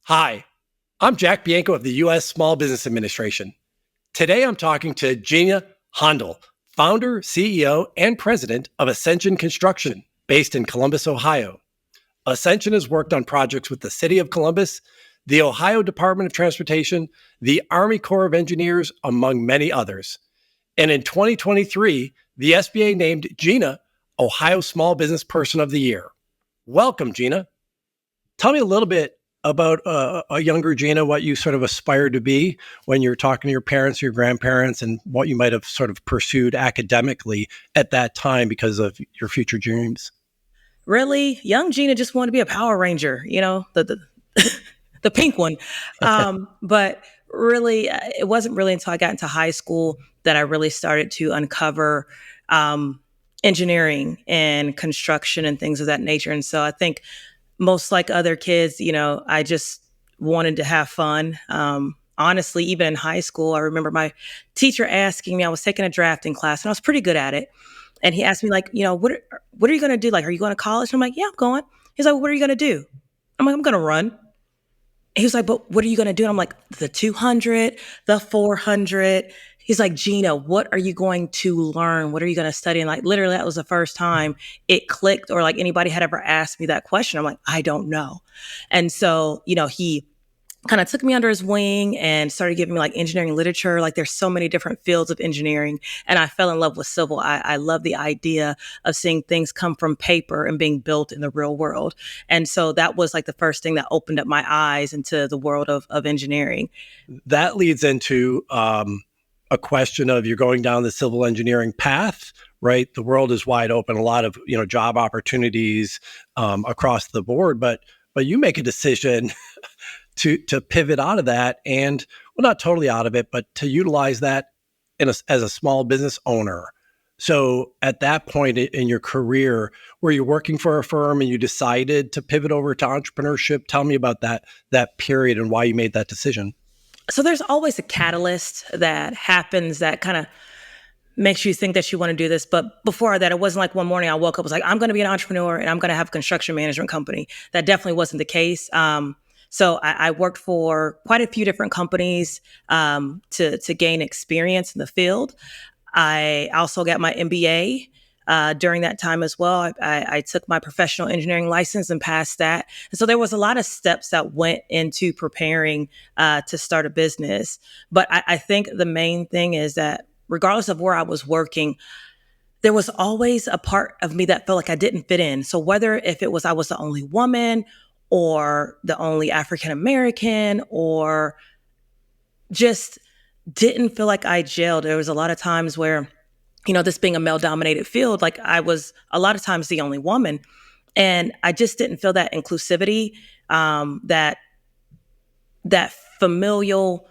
Hi, I'm Jack Bianco of the U.S. Small Business Administration. Today I'm talking to Jeanna Hondel, founder, CEO, and president of Ascension Construction, based in Columbus, Ohio. Ascension has worked on projects with the City of Columbus, the Ohio Department of Transportation, the Army Corps of Engineers, among many others. And in 2023, the SBA named Jeanna Ohio Small Business Person of the Year. Welcome, Jeanna. Tell me a little bit about a younger Jeanna, what you sort of aspired to be when you were talking to your parents, your grandparents, and what you might have sort of pursued academically at that time because of your future dreams. Really, young Gina just wanted to be a Power Ranger, the pink one. But really, it wasn't really until I got into high school that I really started to uncover engineering and construction and things of that nature. And so I think most like other kids, I just wanted to have fun. Honestly, even in high school, I remember my teacher asking me, I was taking a drafting class and I was pretty good at it. And he asked me like, what are you going to do? Like, are you going to college? And I'm like, yeah, I'm going. He's like, what are you going to do? I'm like, I'm going to run. He was like, but what are you going to do? And I'm like, the 200, the 400. He's like, Gina, what are you going to learn? What are you going to study? And like, literally, that was the first time it clicked or like anybody had ever asked me that question. I'm like, I don't know. And so, he kind of took me under his wing and started giving me like engineering literature. Like there's so many different fields of engineering. And I fell in love with civil. I love the idea of seeing things come from paper and being built in the real world. And so that was like the first thing that opened up my eyes into the world of engineering. That leads into a question of you're going down the civil engineering path, right? The world is wide open, a lot of job opportunities across the board, but you make a decision to pivot out of that and, well, not totally out of it, but to utilize that as a small business owner. So at that point in your career, were you working for a firm and you decided to pivot over to entrepreneurship? Tell me about that period and why you made that decision. So there's always a catalyst that happens that kind of makes you think that you want to do this. But before that, it wasn't like one morning I woke up, was like, I'm going to be an entrepreneur and I'm going to have a construction management company. That definitely wasn't the case. So I worked for quite a few different companies to gain experience in the field. I also got my MBA during that time as well. I took my professional engineering license and passed that. And so there was a lot of steps that went into preparing to start a business. But I think the main thing is that regardless of where I was working, there was always a part of me that felt like I didn't fit in. So whether if it was I was the only woman or the only African American or just didn't feel like I gelled. There was a lot of times where, this being a male dominated field, like I was a lot of times the only woman. And I just didn't feel that inclusivity, that familial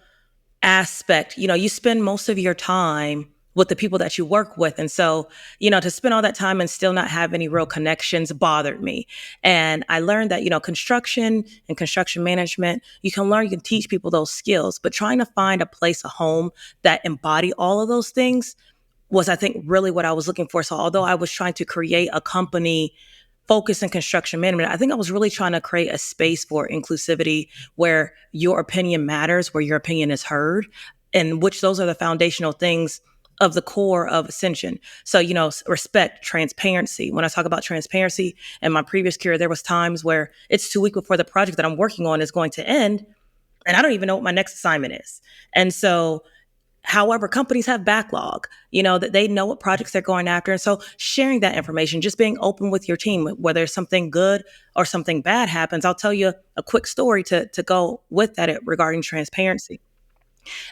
aspect. You spend most of your time with the people that you work with. And so, to spend all that time and still not have any real connections bothered me. And I learned that, construction and construction management, you can teach people those skills, but trying to find a place, a home that embody all of those things was, I think, really what I was looking for. So although I was trying to create a company focused in construction management, I think I was really trying to create a space for inclusivity where your opinion matters, where your opinion is heard, and which those are the foundational things of the core of Ascension. So, respect, transparency. When I talk about transparency in my previous career, there was times where it's 2 weeks before the project that I'm working on is going to end, and I don't even know what my next assignment is. And so, however, companies have backlog, that they know what projects they're going after. And so sharing that information, just being open with your team, whether something good or something bad happens. I'll tell you a quick story to go with that regarding transparency.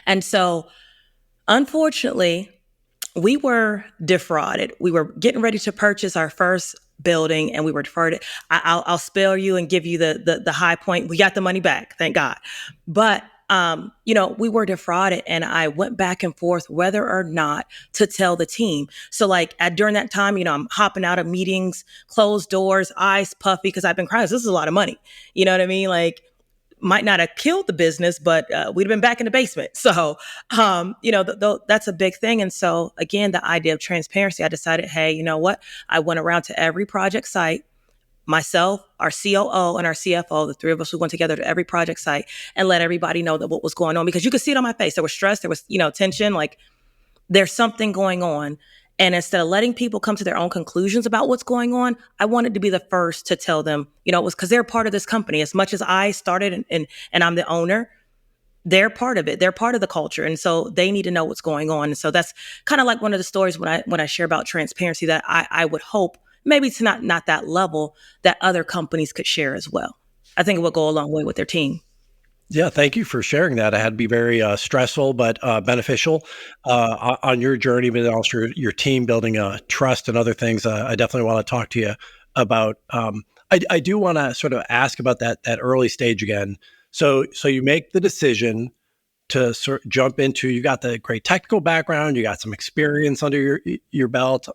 And so, unfortunately, we were defrauded. We were getting ready to purchase our first building and we were defrauded. I'll spare you and give you the high point. We got the money back, thank God. But we were defrauded and I went back and forth whether or not to tell the team. So like during that time, I'm hopping out of meetings, closed doors, eyes puffy because I've been crying. This is a lot of money. You know what I mean? Like might not have killed the business, but we'd have been back in the basement. So, that's a big thing. And so again, the idea of transparency, I decided, hey, you know what? I went around to every project site. myself, our COO, and our CFO, the three of us, we went together to every project site and let everybody know that what was going on, because you could see it on my face. There was stress, there was, tension, like there's something going on. And instead of letting people come to their own conclusions about what's going on, I wanted to be the first to tell them, it was because they're part of this company. As much as I started and I'm the owner, they're part of it. They're part of the culture. And so they need to know what's going on. And so that's kind of like one of the stories when I share about transparency that I would hope maybe it's not that level that other companies could share as well. I think it would go a long way with their team. Yeah, thank you for sharing that. It had to be very stressful, but beneficial on your journey, but also your team building trust and other things. I definitely want to talk to you about. I do want to sort of ask about that early stage again. So you make the decision to jump into. You got the great technical background. You got some experience under your belt,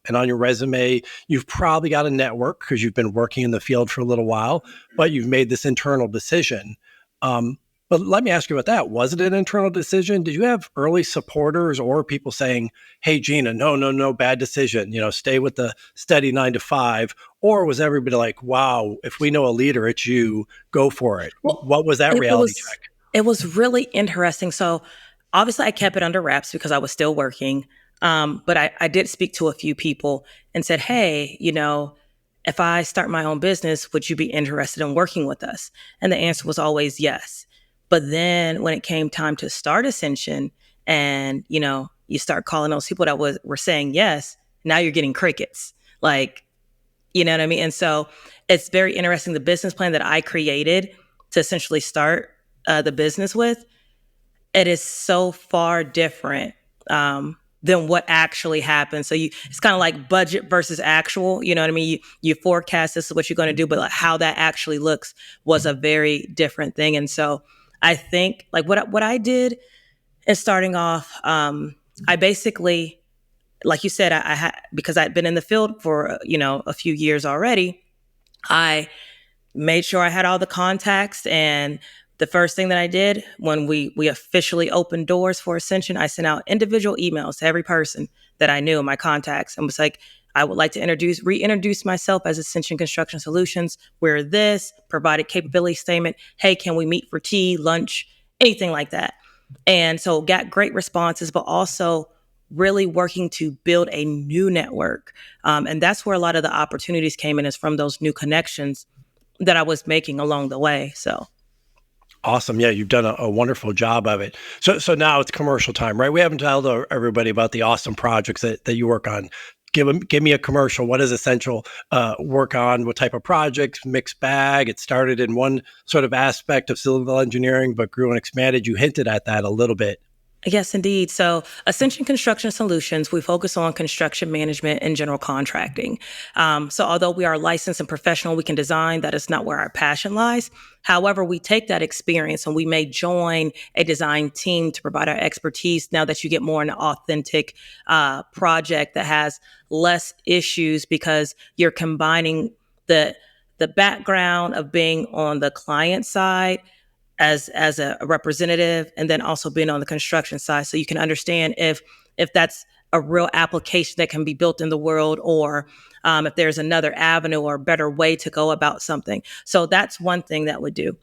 and on your resume, you've probably got a network because you've been working in the field for a little while. But you've made this internal decision. But let me ask you about that. Was it an internal decision? Did you have early supporters or people saying, "Hey, Jeanna, no, bad decision. Stay with the steady 9 to 5." Or was everybody like, "Wow, if we know a leader, it's you. Go for it." Well, What was that reality check? It was really interesting. So obviously I kept it under wraps because I was still working. But I did speak to a few people and said, "Hey, if I start my own business, would you be interested in working with us?" And the answer was always yes. But then when it came time to start Ascension and, you start calling those people that were saying yes, now you're getting crickets. Like, you know what I mean? And so it's very interesting. The business plan that I created to essentially start the business with, it is so far different than what actually happens. So it's kind of like budget versus actual. You know what I mean? You forecast this is what you're going to do, but like how that actually looks was a very different thing. And so I think like what I did in starting off, I basically, like you said, I had, because I'd been in the field for a few years already, I made sure I had all the contacts. And the first thing that I did when we officially opened doors for Ascension, I sent out individual emails to every person that I knew in my contacts and was like, "I would like to reintroduce myself as Ascension Construction Solutions. We're this, provided capability statement. Hey, can we meet for tea, lunch, anything like that?" And so got great responses, but also really working to build a new network. And that's where a lot of the opportunities came in, is from those new connections that I was making along the way. So. Awesome. Yeah, you've done a wonderful job of it. So now it's commercial time, right? We haven't told everybody about the awesome projects that you work on. Give me a commercial. What does Essential work on? What type of projects? Mixed bag. It started in one sort of aspect of civil engineering, but grew and expanded. You hinted at that a little bit. Yes, indeed. So Ascension Construction Solutions, we focus on construction management and general contracting. So although we are licensed and professional, we can design. That is not where our passion lies. However, we take that experience and we may join a design team to provide our expertise now that you get more an authentic project that has less issues, because you're combining the background of being on the client side as a representative, and then also being on the construction side, so you can understand if that's a real application that can be built in the world, or if there's another avenue or a better way to go about something. So that's one thing that we do.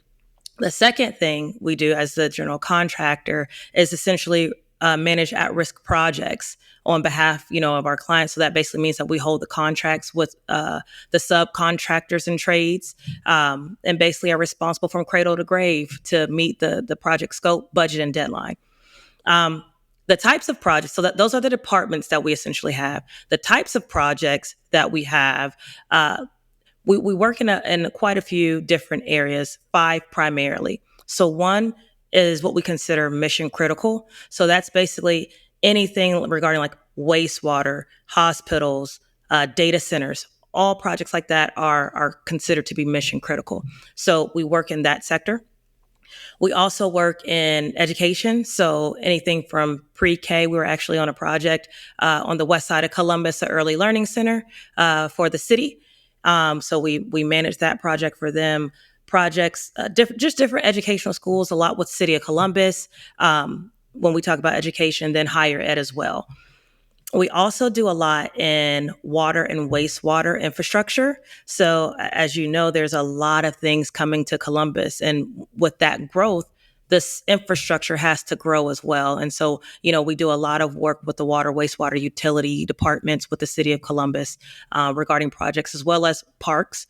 The second thing we do as the general contractor is essentially manage at-risk projects on behalf, of our clients. So that basically means that we hold the contracts with the subcontractors and trades, and basically are responsible from cradle to grave to meet the project scope, budget, and deadline. The types of projects, so that those are the departments that we essentially have. The types of projects that we have, we work in quite a few different areas, 5 primarily. So one is what we consider mission critical. So that's basically anything regarding like wastewater, hospitals, data centers. All projects like that are considered to be mission critical. So we work in that sector. We also work in education. So anything from pre-K, we were actually on a project on the west side of Columbus, an early learning center for the city. So we managed that project for them. Projects, different educational schools, a lot with City of Columbus. When we talk about education, then higher ed as well. We also do a lot in water and wastewater infrastructure. So, as you know, there's a lot of things coming to Columbus. And with that growth, this infrastructure has to grow as well. And so, we do a lot of work with the water, wastewater utility departments with the city of Columbus regarding projects as well as parks.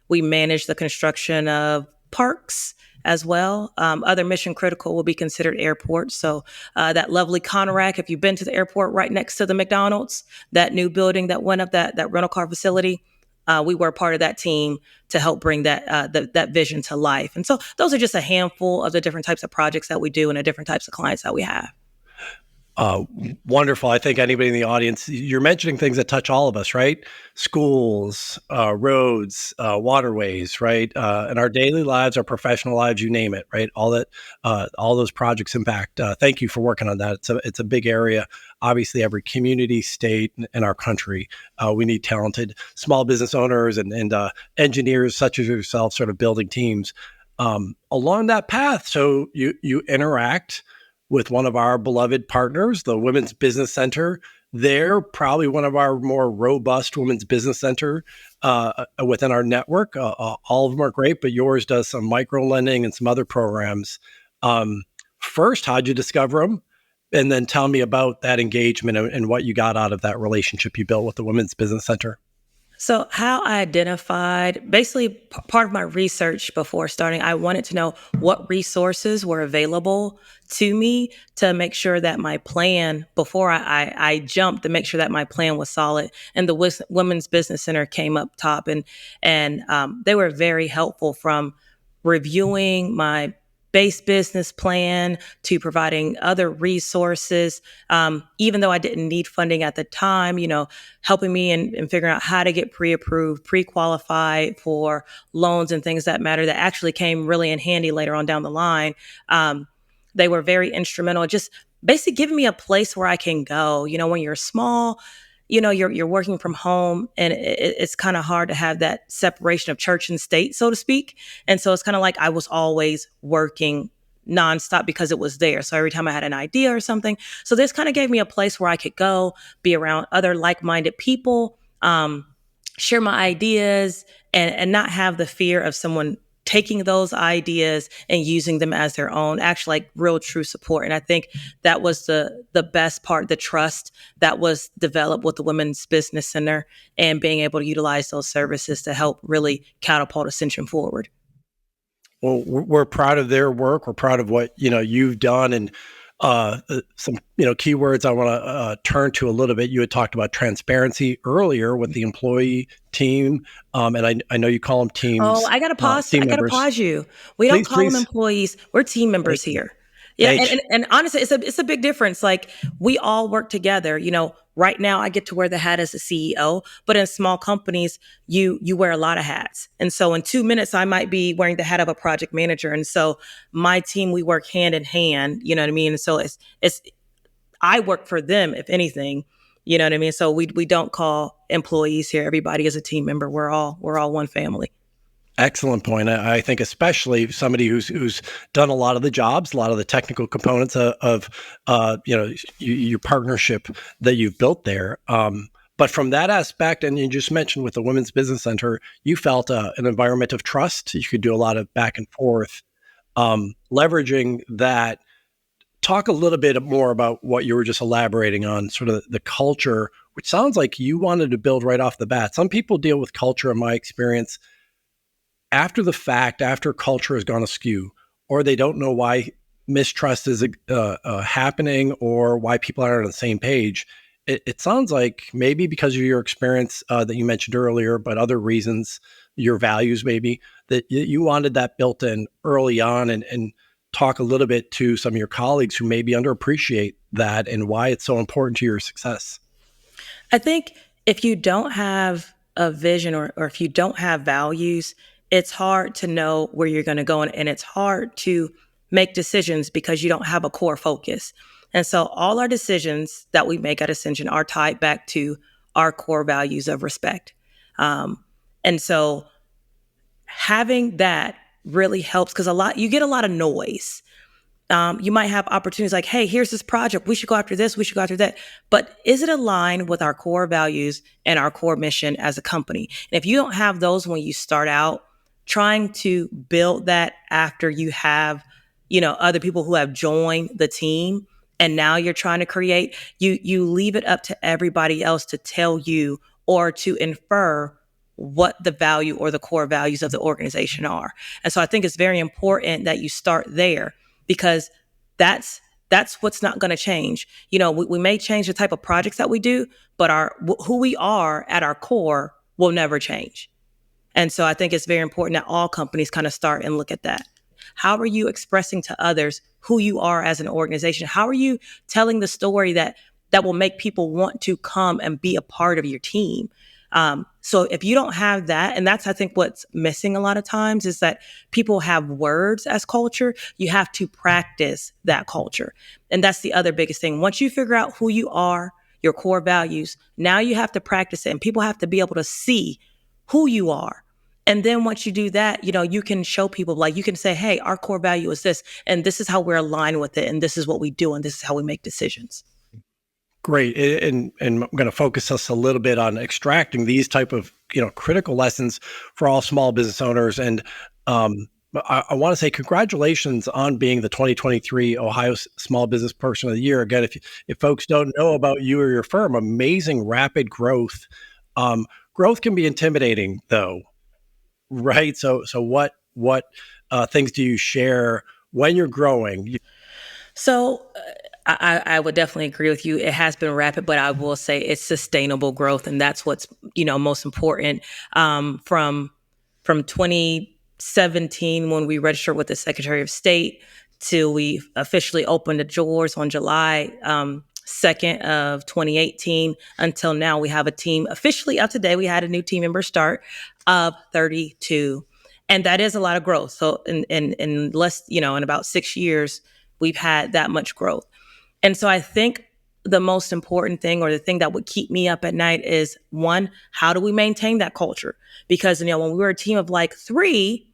We manage the construction of parks as well. Other mission critical will be considered airports. So that lovely Conrack, if you've been to the airport right next to the McDonald's, that new building that went up, that rental car facility, we were part of that team to help bring that vision to life. And so those are just a handful of the different types of projects that we do and the different types of clients that we have. Uh, Wonderful. I think anybody in the audience, you're mentioning things that touch all of us, right? Schools, roads, waterways, right? In our daily lives, our professional lives, you name it, right? All those projects impact. Thank you for working on that. It's a big area. Obviously, every community, state, in our country, we need talented small business owners and engineers such as yourself, sort of building teams along that path. So you interact with one of our beloved partners, the Women's Business Center. They're probably one of our more robust women's business center within our network. All of them are great, but yours does some micro lending and some other programs. First, how'd you discover them? And then tell me about that engagement and what you got out of that relationship you built with the Women's Business Center. So, how I identified basically part of my research before starting, I wanted to know what resources were available to me to make sure that my plan, before I jumped, to make sure that my plan was solid. And the Women's Business Center came up top, and they were very helpful from reviewing my base business plan to providing other resources. Even though I didn't need funding at the time, helping me in figuring out how to get pre-approved, pre-qualified for loans and things that matter that actually came really in handy later on down the line. They were very instrumental, just basically giving me a place where I can go. When you're small, you're working from home, and it's kind of hard to have that separation of church and state, so to speak. And so it's kind of like I was always working nonstop because it was there. So every time I had an idea or something, so this kind of gave me a place where I could go, be around other like-minded people, share my ideas, and not have the fear of someone taking those ideas and using them as their own, actually like real true support. And I think that was the best part, the trust that was developed with the Women's Business Center and being able to utilize those services to help really catapult Ascension forward. Well, we're proud of their work. We're proud of what you've done, and some keywords I want to turn to a little bit. You had talked about transparency earlier with the employee team, and I know you call them teams. Oh, I got to pause. Team I got to members. pause you. We don't call them employees. We're team members here. Yeah, and honestly, it's a big difference. Like, we all work together. Right now I get to wear the hat as a CEO, but in small companies, you wear a lot of hats. And so in 2 minutes, I might be wearing the hat of a project manager. And so my team, we work hand in hand. You know what I mean? And so it's I work for them, if anything. You know what I mean? So we don't call employees here. Everybody is a team member. We're all one family. Excellent point. I think especially somebody who's done a lot of the jobs, a lot of the technical components of your partnership that you've built there. But from that aspect, and you just mentioned with the Women's Business Center, you felt an environment of trust. You could do a lot of back and forth, leveraging that. Talk a little bit more about what you were just elaborating on, sort of the culture, which sounds like you wanted to build right off the bat. Some people deal with culture, in my experience, after the fact, after culture has gone askew, or they don't know why mistrust is happening or why people aren't on the same page. It sounds like maybe because of your experience that you mentioned earlier, but other reasons, your values maybe, that you wanted that built in early on, and talk a little bit to some of your colleagues who maybe underappreciate that and why it's so important to your success. I think if you don't have a vision or if you don't have values, it's hard to know where you're going to go. And it's hard to make decisions because you don't have a core focus. And so all our decisions that we make at Ascension are tied back to our core values of respect. And so having that really helps, because you get a lot of noise. You might have opportunities like, hey, here's this project. We should go after this. We should go after that. But is it aligned with our core values and our core mission as a company? And if you don't have those when you start out, trying to build that after you have, other people who have joined the team and now you're trying to create, you leave it up to everybody else to tell you or to infer what the value or the core values of the organization are. And so I think it's very important that you start there, because that's what's not going to change. We may change the type of projects that we do, but who we are at our core will never change. And so I think it's very important that all companies kind of start and look at that. How are you expressing to others who you are as an organization? How are you telling the story that will make people want to come and be a part of your team? So if you don't have that, and that's, I think, what's missing a lot of times, is that people have words as culture. You have to practice that culture. And that's the other biggest thing. Once you figure out who you are, your core values, now you have to practice it, and people have to be able to see who you are. And then once you do that, you can show people, like, you can say, hey, our core value is this, and this is how we're aligned with it, and this is what we do, and this is how we make decisions. Great. And I'm going to focus us a little bit on extracting these type of, critical lessons for all small business owners. And I want to say congratulations on being the 2023 Ohio Small Business Person of the Year. Again, if folks don't know about you or your firm, amazing rapid growth. Growth can be intimidating, though, right? So what things do you share when you're growing? So I would definitely agree with you. It has been rapid, but I will say it's sustainable growth. And that's what's, most important. From 2017, when we registered with the Secretary of State, till we officially opened the doors on July 2nd of 2018, until now, we have a team officially up today. We had a new team member start of 32. And that is a lot of growth. So in less, in about 6 years, we've had that much growth. And so I think the most important thing, or the thing that would keep me up at night, is, one, how do we maintain that culture? Because, when we were a team of like 3,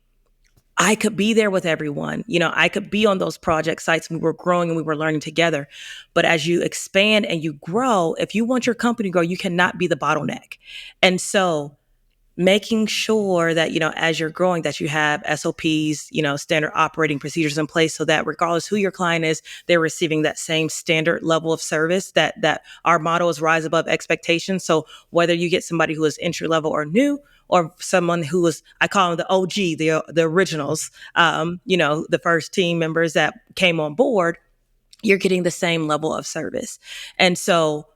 I could be there with everyone. I could be on those project sites. We were growing and we were learning together. But as you expand and you grow, if you want your company to grow, you cannot be the bottleneck. And so making sure that, as you're growing, that you have SOPs, standard operating procedures in place, so that regardless who your client is, they're receiving that same standard level of service. That our motto is rise above expectations. So whether you get somebody who is entry level or new, or someone who is, I call them the OG, the originals, the first team members that came on board, you're getting the same level of service. And so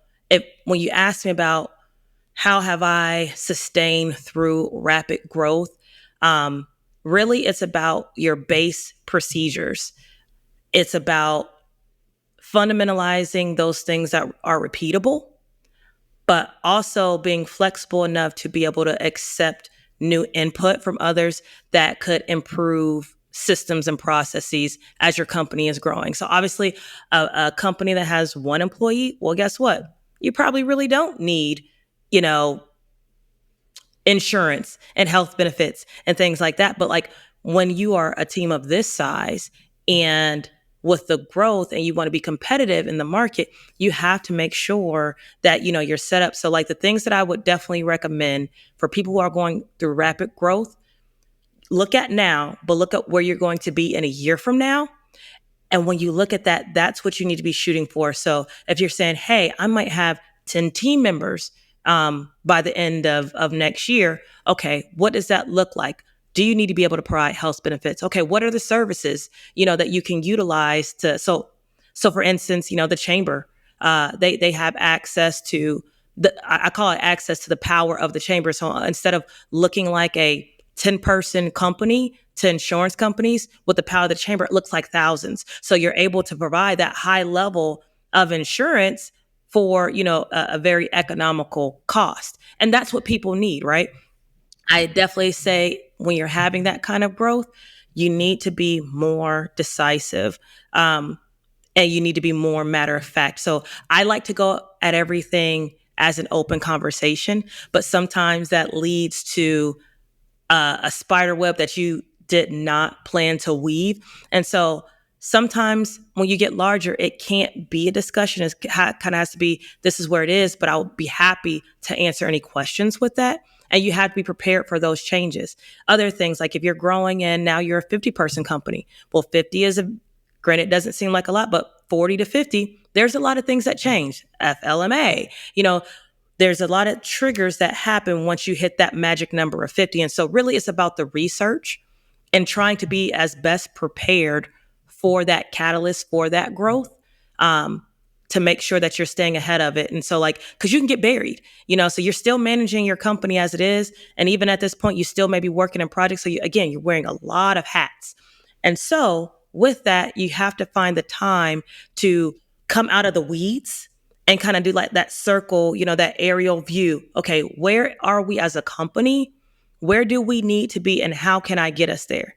when you ask me about how have I sustained through rapid growth, really it's about your base procedures. It's about fundamentalizing those things that are repeatable, but also being flexible enough to be able to accept new input from others that could improve systems and processes as your company is growing. So obviously, a company that has 1 employee, well, guess what? You probably really don't need, insurance and health benefits and things like that. But like, when you are a team of this size and with the growth, and you want to be competitive in the market, you have to make sure that, you're set up. So like, the things that I would definitely recommend for people who are going through rapid growth, look at now, but look at where you're going to be in a year from now. And when you look at that, that's what you need to be shooting for. So if you're saying, hey, I might have 10 team members by the end of next year, okay, what does that look like? Do you need to be able to provide health benefits? Okay, what are the services, that you can utilize to, so for instance, the chamber, they have access to I call it access to the power of the chamber. So instead of looking like a 10-person company to insurance companies, with the power of the chamber, it looks like thousands. So you're able to provide that high level of insurance for, a very economical cost. And that's what people need, right? I definitely say, when you're having that kind of growth, you need to be more decisive. And you need to be more matter of fact. So I like to go at everything as an open conversation, but sometimes that leads to a spider web that you did not plan to weave. And so sometimes when you get larger, it can't be a discussion. It kind of has to be, this is where it is, but I'll be happy to answer any questions with that. And you have to be prepared for those changes. Other things, like if you're growing and now you're a 50-person company, well, 50 is granted, it doesn't seem like a lot, but 40 to 50, there's a lot of things that change. FLMA, there's a lot of triggers that happen once you hit that magic number of 50. And so really it's about the research and trying to be as best prepared for that catalyst, for that growth, to make sure that you're staying ahead of it. And so because you can get buried, so you're still managing your company as it is. And even at this point, you still may be working in projects. So you're wearing a lot of hats. And so with that, you have to find the time to come out of the weeds and kind of do like that circle, that aerial view. Okay, where are we as a company? Where do we need to be and how can I get us there?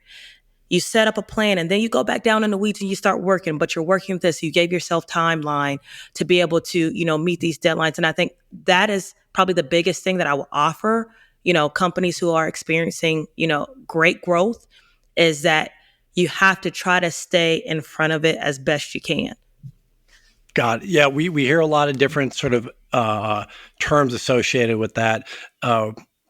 You set up a plan and then you go back down in the weeds and you start working, but you're working with this. You gave yourself timeline to be able to, meet these deadlines. And I think that is probably the biggest thing that I will offer, companies who are experiencing, great growth, is that you have to try to stay in front of it as best you can. God, yeah, we hear a lot of different sort of terms associated with that.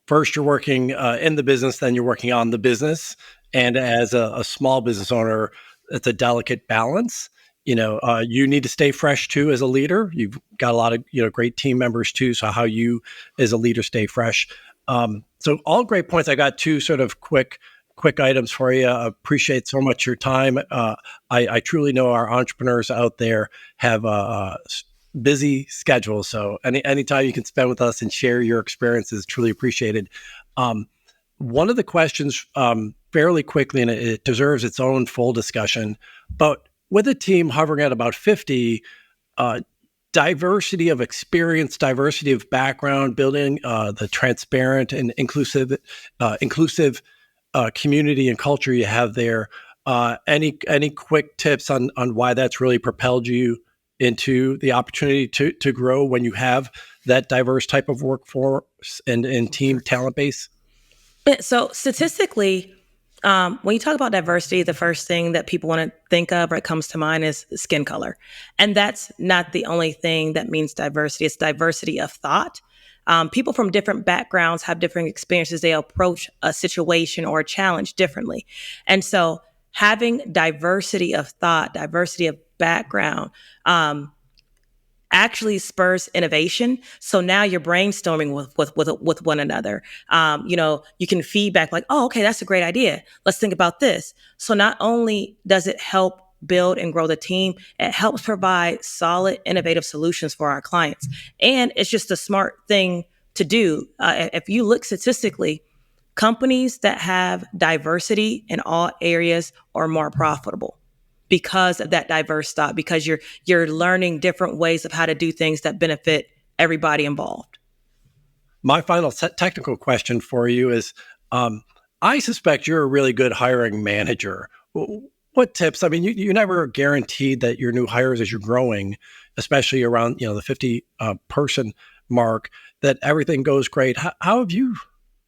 First, you're working in the business, then you're working on the business. And as a small business owner, it's a delicate balance. You need to stay fresh too as a leader. You've got a lot of great team members too. So how you as a leader stay fresh. So all great points. I got two sort of quick items for you. I appreciate so much your time. I truly know our entrepreneurs out there have busy schedules. So any time you can spend with us and share your experience is truly appreciated. One of the questions fairly quickly, and it deserves its own full discussion, but with a team hovering at about 50, diversity of experience, diversity of background, building the transparent and inclusive community and culture you have there. Any quick tips on why that's really propelled you into the opportunity to grow when you have that diverse type of workforce and team talent base? So statistically, when you talk about diversity, the first thing that people want to think of or it comes to mind is skin color. And that's not the only thing that means diversity. It's diversity of thought. People from different backgrounds have different experiences. They approach a situation or a challenge differently. And so having diversity of thought, diversity of background, actually spurs innovation. So now you're brainstorming with one another. You can feedback like, oh, okay, that's a great idea. Let's think about this. So not only does it help build and grow the team, it helps provide solid, innovative solutions for our clients. And it's just a smart thing to do. If you look statistically, companies that have diversity in all areas are more profitable because of that diverse thought, because you're learning different ways of how to do things that benefit everybody involved. My final technical question for you is, I suspect you're a really good hiring manager. What tips? I mean, you never guaranteed that your new hires as you're growing, especially around the 50 person mark, that everything goes great. How have you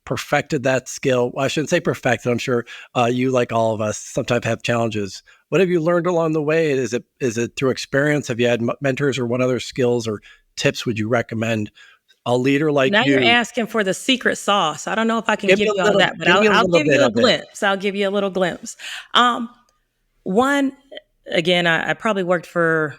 perfected that skill? Well, I shouldn't say perfected. I'm sure you, like all of us, sometimes have challenges. What have you learned along the way? Is it through experience? Have you had mentors, or what other skills or tips would you recommend a leader like now you? You're asking for the secret sauce. I don't know if I can give you all that, but I'll give you a glimpse. I'll give you a little glimpse. One, again, I probably worked for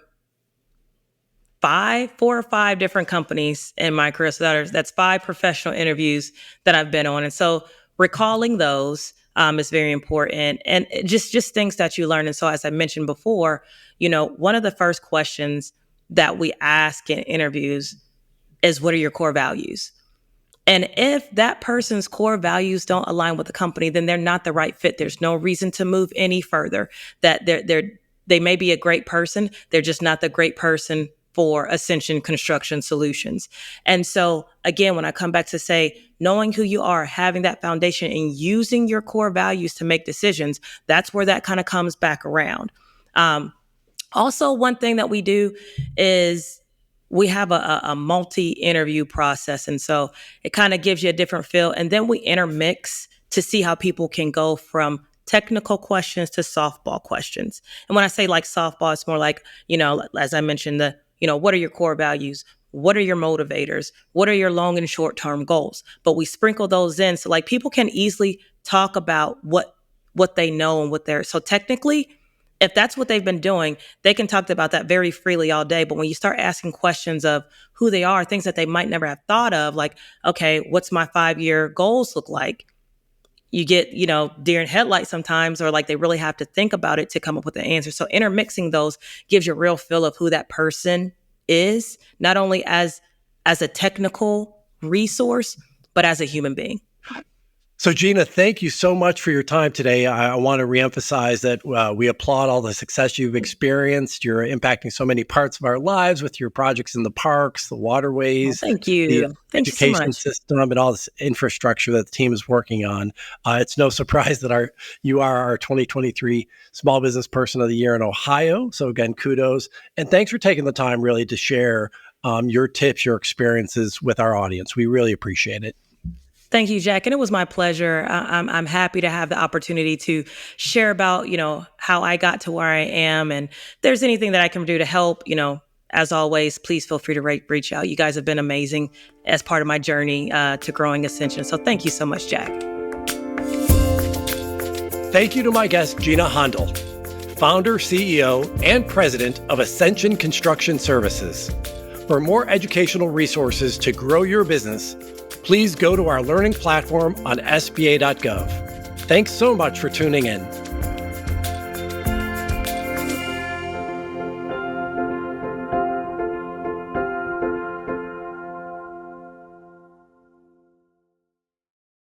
4 or 5 different companies in my career. So that's 5 professional interviews that I've been on. And so recalling those is very important, and just things that you learn. And so, as I mentioned before, one of the first questions that we ask in interviews is, what are your core values? And if that person's core values don't align with the company, then they're not the right fit. There's no reason to move any further. That they may be a great person. They're just not the great person for Ascension Construction Solutions. And so again, when I come back to say, knowing who you are, having that foundation and using your core values to make decisions, that's where that kind of comes back around. Also, one thing that we do is we have a multi-interview process. And so it kind of gives you a different feel. And then we intermix to see how people can go from technical questions to softball questions. And when I say like softball, it's more like, as I mentioned, what are your core values? What are your motivators? What are your long and short term goals? But we sprinkle those in so like people can easily talk about what they know and so technically, if that's what they've been doing, they can talk about that very freely all day. But when you start asking questions of who they are, things that they might never have thought of, like, okay, what's my 5-year goals look like? You get, deer in headlights sometimes, or like they really have to think about it to come up with an answer. So intermixing those gives you a real feel of who that person is, not only as a technical resource, but as a human being. So Jeanna, thank you so much for your time today. I want to reemphasize that we applaud all the success you've experienced. You're impacting so many parts of our lives with your projects in the parks, the waterways, thank you. the Thank education you so much. system, and all this infrastructure that the team is working on. It's no surprise that you are our 2023 Small Business Person of the Year in Ohio. So again, kudos. And thanks for taking the time really to share your tips, your experiences with our audience. We really appreciate it. Thank you, Jack. And it was my pleasure. I'm happy to have the opportunity to share about, how I got to where I am. And if there's anything that I can do to help, as always, please feel free to reach out. You guys have been amazing as part of my journey to growing Ascension. So thank you so much, Jack. Thank you to my guest, Jeanna Hondel, founder, CEO, and president of Ascension Construction Services. For more educational resources to grow your business, please go to our learning platform on sba.gov. Thanks so much for tuning in.